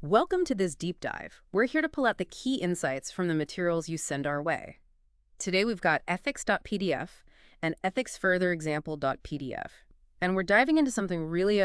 Welcome to this deep dive. We're here to pull out the key insights from the materials you send our way. Today we've got ethics.pdf and ethicsfurtherexample.pdf. And we're diving into something really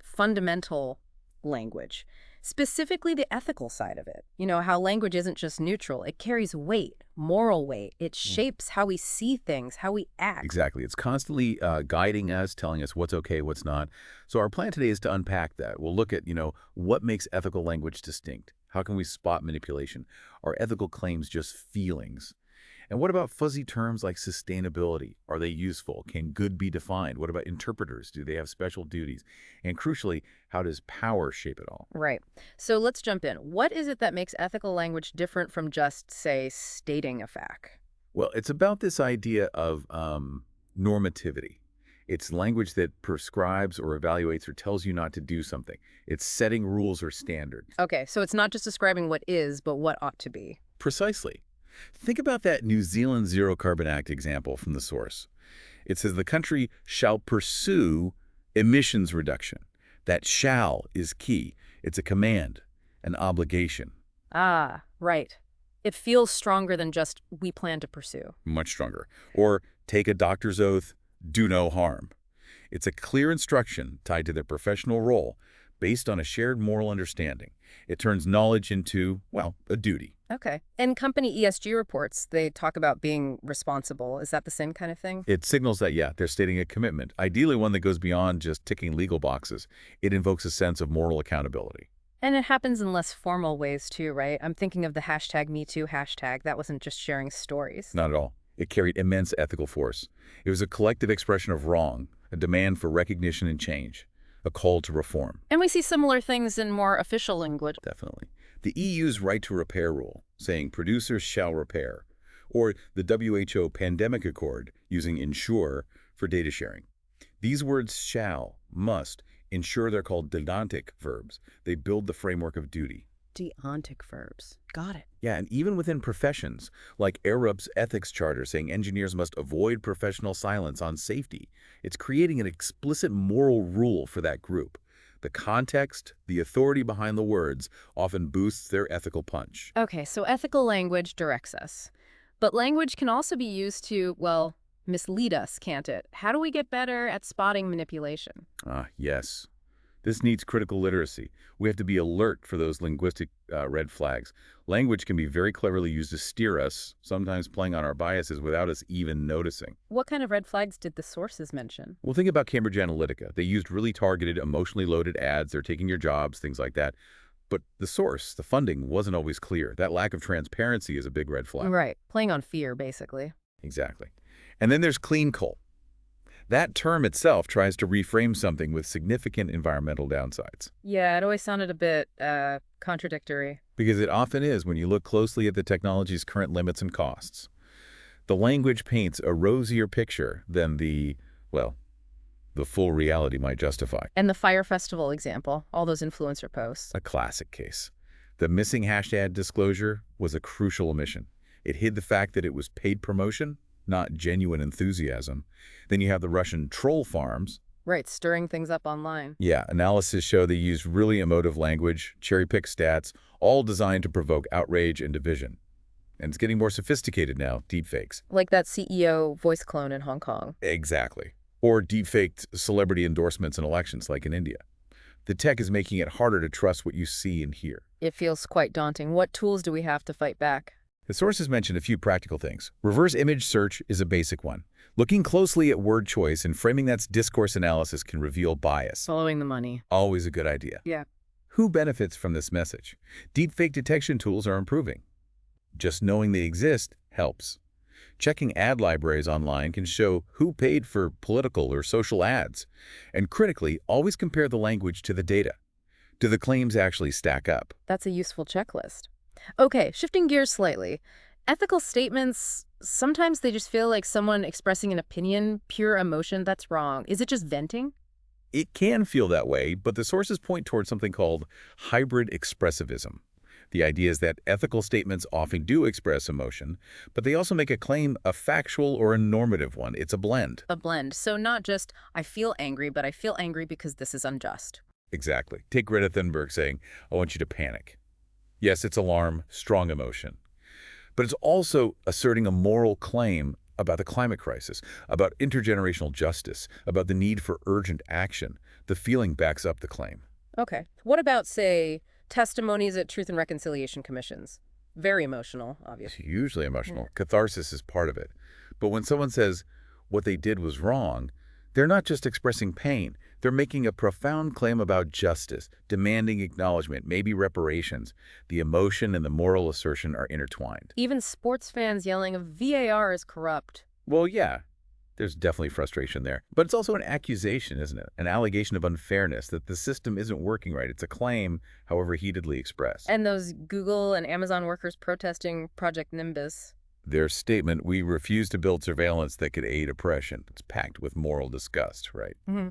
fundamental language, specifically the ethical side of it. You know, how language isn't just neutral. It carries weight, moral weight. It shapes how we see things, how we act. Exactly. It's constantly guiding us, telling us what's okay, what's not. So our plan today is to unpack that. We'll look at, what makes ethical language distinct? How can we spot manipulation? Are ethical claims just feelings? And what about fuzzy terms like sustainability? Are they useful? Can good be defined? What about interpreters? Do they have special duties? And crucially, how does power shape it all? Right. So let's jump in. What is it that makes ethical language different from just, say, stating a fact? Well, it's about this idea of normativity. It's language that prescribes or evaluates or tells you not to do something. It's setting rules or standards. Okay, so it's not just describing what is, but what ought to be. Precisely. Think about that New Zealand Zero Carbon Act example from the source. It says the country shall pursue emissions reduction. That shall is key. It's a command, an obligation. Ah, right. It feels stronger than just we plan to pursue. Much stronger. Or take a doctor's oath, do no harm. It's a clear instruction tied to their professional role based on a shared moral understanding. It turns knowledge into, well, a duty. Okay. In company ESG reports, they talk about being responsible. Is that the same kind of thing? It signals that, yeah, they're stating a commitment, ideally one that goes beyond just ticking legal boxes. It invokes a sense of moral accountability. And it happens in less formal ways too, right? I'm thinking of the #MeToo hashtag. That wasn't just sharing stories. Not at all. It carried immense ethical force. It was a collective expression of wrong, a demand for recognition and change, a call to reform. And we see similar things in more official language. Definitely. The EU's right to repair rule, saying producers shall repair, or the WHO pandemic accord using ensure for data sharing. These words shall, must, ensure they're called Deontic verbs. They build the framework of duty. Deontic verbs. Got it. Yeah, and even within professions, like Arup's ethics charter saying engineers must avoid professional silence on safety. It's creating an explicit moral rule for that group. The context, the authority behind the words often boosts their ethical punch. Okay, so ethical language directs us. But language can also be used to, well, mislead us, can't it? How do we get better at spotting manipulation? Yes. This needs critical literacy. We have to be alert for those linguistic red flags. Language can be very cleverly used to steer us, sometimes playing on our biases without us even noticing. What kind of red flags did the sources mention? Well, think about Cambridge Analytica. They used really targeted, emotionally loaded ads. They're taking your jobs, things like that. But the source, the funding, wasn't always clear. That lack of transparency is a big red flag. Right. Playing on fear, basically. Exactly. And then there's clean coal. That term itself tries to reframe something with significant environmental downsides. Yeah, it always sounded a bit contradictory. Because it often is when you look closely at the technology's current limits and costs. The language paints a rosier picture than the full reality might justify. And the Fire Festival example, all those influencer posts. A classic case. The missing hashtag disclosure was a crucial omission. It hid the fact that it was paid promotion, not genuine enthusiasm. Then you have the Russian troll farms. Right, stirring things up online. Yeah, analysis show they use really emotive language, cherry-pick stats, all designed to provoke outrage and division. And it's getting more sophisticated now, deepfakes. Like that CEO voice clone in Hong Kong. Exactly. Or deepfaked celebrity endorsements in elections like in India. The tech is making it harder to trust what you see and hear. It feels quite daunting. What tools do we have to fight back? The sources mentioned a few practical things. Reverse image search is a basic one. Looking closely at word choice and framing that's discourse analysis can reveal bias. Following the money. Always a good idea. Yeah. Who benefits from this message? Deepfake detection tools are improving. Just knowing they exist helps. Checking ad libraries online can show who paid for political or social ads. And critically, always compare the language to the data. Do the claims actually stack up? That's a useful checklist. Okay, shifting gears slightly. Ethical statements, sometimes they just feel like someone expressing an opinion, pure emotion. That's wrong. Is it just venting? It can feel that way, but the sources point towards something called hybrid expressivism. The idea is that ethical statements often do express emotion, but they also make a claim a factual or a normative one. It's a blend. A blend. So not just, I feel angry, but I feel angry because this is unjust. Exactly. Take Greta Thunberg saying, I want you to panic. Yes, it's alarm, strong emotion. But it's also asserting a moral claim about the climate crisis, about intergenerational justice, about the need for urgent action. The feeling backs up the claim. Okay. What about, say, testimonies at Truth and Reconciliation Commissions? Very emotional, It's obviously. hugely Yeah. emotional. Catharsis is part of it. But when someone says what they did was wrong, they're not just expressing pain. They're making a profound claim about justice, demanding acknowledgement, maybe reparations. The emotion and the moral assertion are intertwined. Even sports fans yelling of VAR is corrupt. Well, yeah, there's definitely frustration there. But it's also an accusation, isn't it? An allegation of unfairness, that the system isn't working right. It's a claim, however heatedly expressed. And those Google and Amazon workers protesting Project Nimbus. Their statement, we refuse to build surveillance that could aid oppression. It's packed with moral disgust, right? Mm-hmm.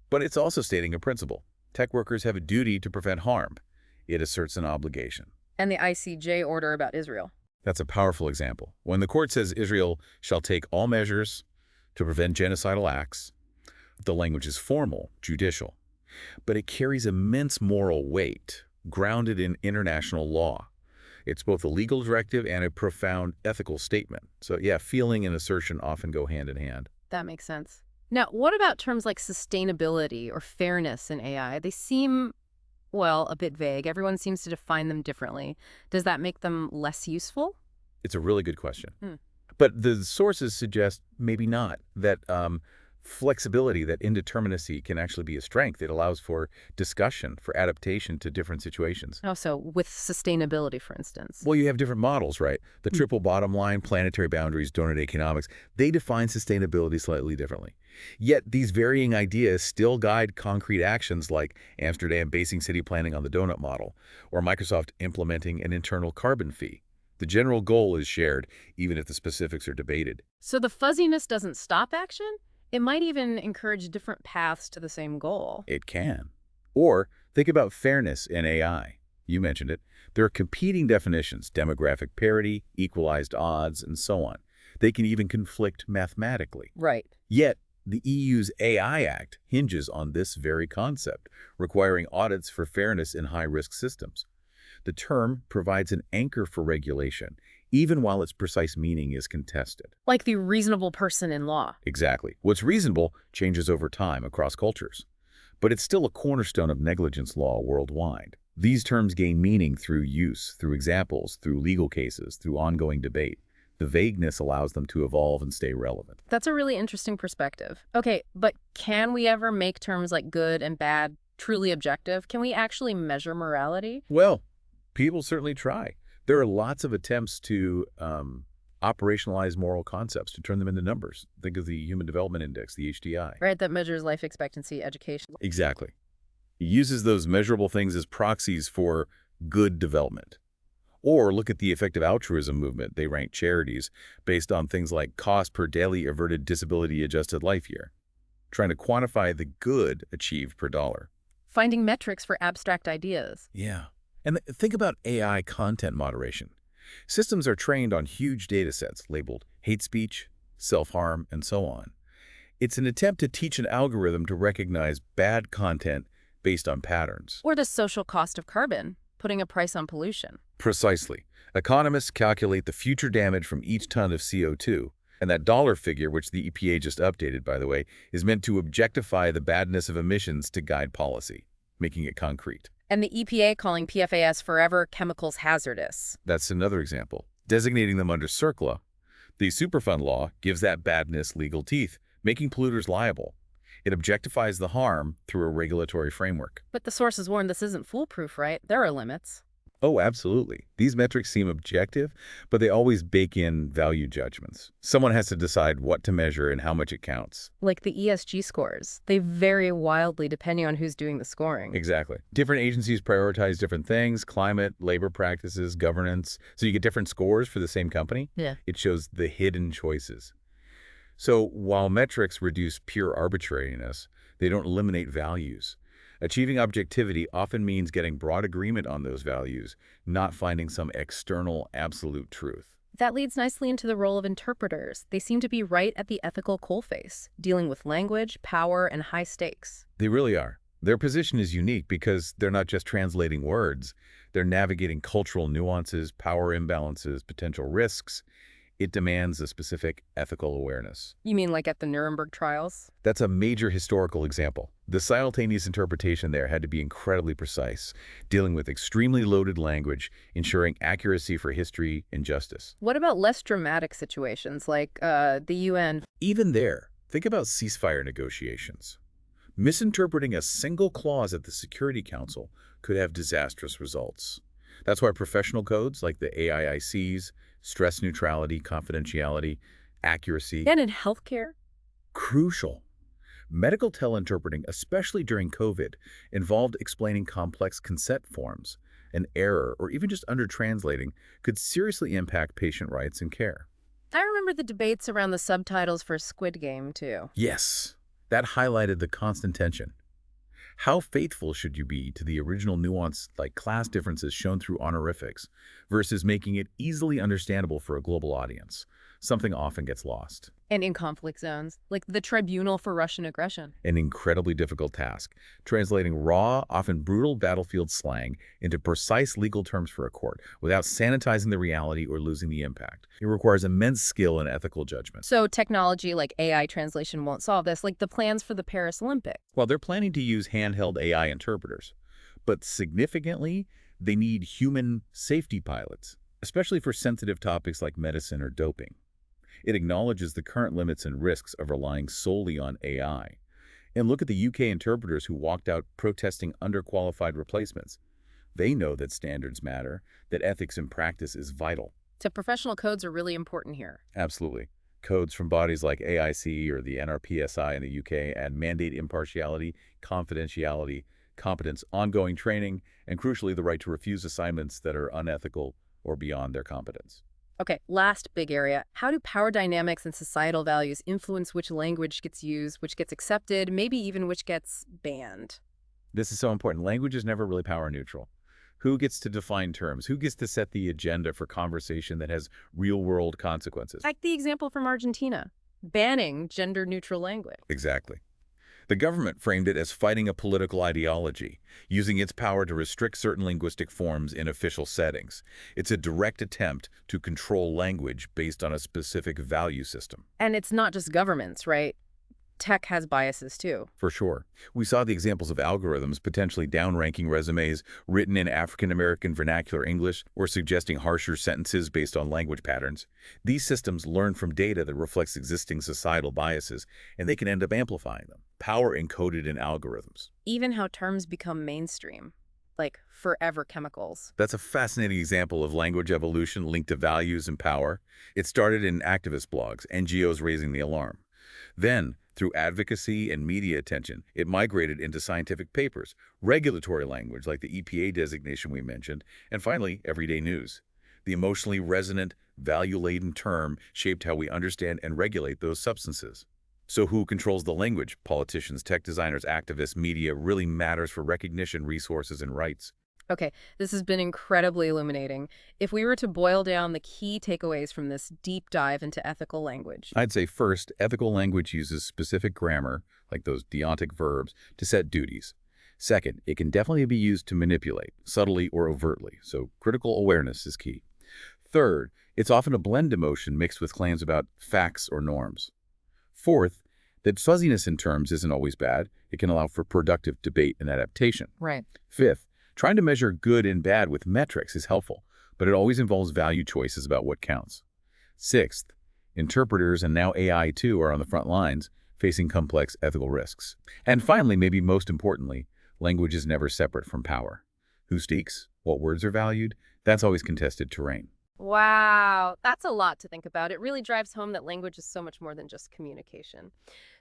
But it's also stating a principle. Tech workers have a duty to prevent harm. It asserts an obligation. And the ICJ order about Israel. That's a powerful example. When the court says Israel shall take all measures to prevent genocidal acts, the language is formal, judicial, but it carries immense moral weight, grounded in international law. It's both a legal directive and a profound ethical statement. So yeah, feeling and assertion often go hand in hand. That makes sense. Now, what about terms like sustainability or fairness in AI? They seem, well, a bit vague. Everyone seems to define them differently. Does that make them less useful? It's a really good question. Hmm. But the sources suggest maybe not, that flexibility, that indeterminacy can actually be a strength. It allows for discussion, for adaptation to different situations. Oh, so with sustainability, for instance. Well, you have different models, right? The triple bottom line, planetary boundaries, donut economics, they define sustainability slightly differently. Yet these varying ideas still guide concrete actions like Amsterdam basing city planning on the donut model, or Microsoft implementing an internal carbon fee. The general goal is shared, even if the specifics are debated. So the fuzziness doesn't stop action? It might even encourage different paths to the same goal. It can. Or think about fairness in AI. You mentioned it. There are competing definitions, demographic parity, equalized odds, and so on. They can even conflict mathematically. Right. Yet, the EU's AI Act hinges on this very concept, requiring audits for fairness in high-risk systems. The term provides an anchor for regulation, even while its precise meaning is contested. Like the reasonable person in law. Exactly. What's reasonable changes over time across cultures, but it's still a cornerstone of negligence law worldwide. These terms gain meaning through use, through examples, through legal cases, through ongoing debate. The vagueness allows them to evolve and stay relevant. That's a really interesting perspective. Okay, but can we ever make terms like good and bad truly objective? Can we actually measure morality? Well, people certainly try. There are lots of attempts to operationalize moral concepts, to turn them into numbers. Think of the Human Development Index, the HDI. Right, that measures life expectancy, education. Exactly. It uses those measurable things as proxies for good development. Or look at the effective altruism movement. They rank charities based on things like cost per daily averted disability-adjusted life year, trying to quantify the good achieved per dollar. Finding metrics for abstract ideas. Yeah. And think about AI content moderation. Systems are trained on huge data sets labeled hate speech, self-harm, and so on. It's an attempt to teach an algorithm to recognize bad content based on patterns. Or the social cost of carbon, putting a price on pollution. Precisely. Economists calculate the future damage from each ton of CO2, and that dollar figure, which the EPA just updated, by the way, is meant to objectify the badness of emissions to guide policy, making it concrete. And the EPA calling PFAS forever chemicals hazardous. That's another example. Designating them under CERCLA, the Superfund law gives that badness legal teeth, making polluters liable. It objectifies the harm through a regulatory framework. But the sources warn this isn't foolproof, right? There are limits. Oh, absolutely. These metrics seem objective, but they always bake in value judgments. Someone has to decide what to measure and how much it counts. Like the ESG scores. They vary wildly depending on who's doing the scoring. Exactly. Different agencies prioritize different things, climate, labor practices, governance. So you get different scores for the same company. Yeah. It shows the hidden choices. So while metrics reduce pure arbitrariness, they don't eliminate values. Achieving objectivity often means getting broad agreement on those values, not finding some external absolute truth. That leads nicely into the role of interpreters. They seem to be right at the ethical coalface, dealing with language, power, and high stakes. They really are. Their position is unique because they're not just translating words, they're navigating cultural nuances, power imbalances, potential risks. It demands a specific ethical awareness. You mean like at the Nuremberg trials? That's a major historical example. The simultaneous interpretation there had to be incredibly precise, dealing with extremely loaded language, ensuring accuracy for history and justice. What about less dramatic situations like the UN? Even there, think about ceasefire negotiations. Misinterpreting a single clause at the Security Council could have disastrous results. That's why professional codes like the AIIC's stress neutrality, confidentiality, accuracy, And in healthcare? crucial. Medical teleinterpreting, especially during COVID, involved explaining complex consent forms. An error, or even just under-translating, could seriously impact patient rights and care. I remember the debates around the subtitles for Squid Game, too. Yes, that highlighted the constant tension. How faithful should you be to the original nuance, like class differences shown through honorifics, versus making it easily understandable for a global audience? Something often gets lost. And in conflict zones, like the tribunal for Russian aggression. An incredibly difficult task, translating raw, often brutal battlefield slang into precise legal terms for a court without sanitizing the reality or losing the impact. It requires immense skill and ethical judgment. So technology like AI translation won't solve this, like the plans for the Paris Olympics. Well, they're planning to use handheld AI interpreters, but significantly, they need human safety pilots, especially for sensitive topics like medicine or doping. It acknowledges the current limits and risks of relying solely on AI. And look at the UK interpreters who walked out protesting underqualified replacements. They know that standards matter, that ethics in practice is vital. So professional codes are really important here. Absolutely. Codes from bodies like AIC or the NRPSI in the UK add mandate impartiality, confidentiality, competence, ongoing training, and crucially the right to refuse assignments that are unethical or beyond their competence. Okay, last big area. How do power dynamics and societal values influence which language gets used, which gets accepted, maybe even which gets banned? This is so important. Language is never really power neutral. Who gets to define terms? Who gets to set the agenda for conversation that has real-world consequences? Like the example from Argentina, banning gender-neutral language. Exactly. The government framed it as fighting a political ideology, using its power to restrict certain linguistic forms in official settings. It's a direct attempt to control language based on a specific value system. And it's not just governments, right? Tech has biases too. For sure. We saw the examples of algorithms potentially downranking resumes written in African-American vernacular English or suggesting harsher sentences based on language patterns. These systems learn from data that reflects existing societal biases, and they can end up amplifying them. Power encoded in algorithms. Even how terms become mainstream, like forever chemicals. That's a fascinating example of language evolution linked to values and power. It started in activist blogs, NGOs raising the alarm. Then, through advocacy and media attention, it migrated into scientific papers, regulatory language like the EPA designation we mentioned, and finally, everyday news. The emotionally resonant, value-laden term shaped how we understand and regulate those substances. So who controls the language? Politicians, tech designers, activists, media really matters for recognition, resources, and rights. Okay, this has been incredibly illuminating. If we were to boil down the key takeaways from this deep dive into ethical language. I'd say first, ethical language uses specific grammar, like those deontic verbs, to set duties. Second, it can definitely be used to manipulate, subtly or overtly, so critical awareness is key. Third, it's often a blend emotion mixed with claims about facts or norms. Fourth, that fuzziness in terms isn't always bad. It can allow for productive debate and adaptation. Right. Fifth, trying to measure good and bad with metrics is helpful, but it always involves value choices about what counts. Sixth, interpreters and now AI too are on the front lines, facing complex ethical risks. And finally, maybe most importantly, language is never separate from power. Who speaks? What words are valued? That's always contested terrain. Wow, that's a lot to think about. It really drives home that language is so much more than just communication.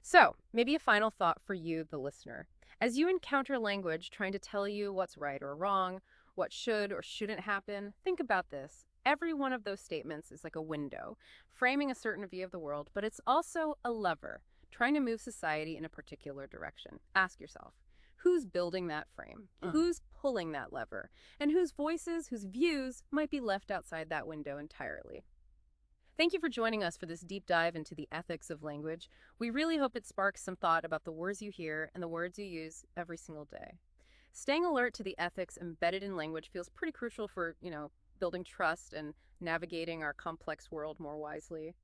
So, maybe a final thought for you, the listener. As you encounter language trying to tell you what's right or wrong, what should or shouldn't happen, think about this. Every one of those statements is like a window, framing a certain view of the world, but it's also a lever, trying to move society in a particular direction. Ask yourself, who's building that frame? Who's pulling that lever? And whose voices, whose views might be left outside that window entirely? Thank you for joining us for this deep dive into the ethics of language. We really hope it sparks some thought about the words you hear and the words you use every single day. Staying alert to the ethics embedded in language feels pretty crucial for, building trust and navigating our complex world more wisely.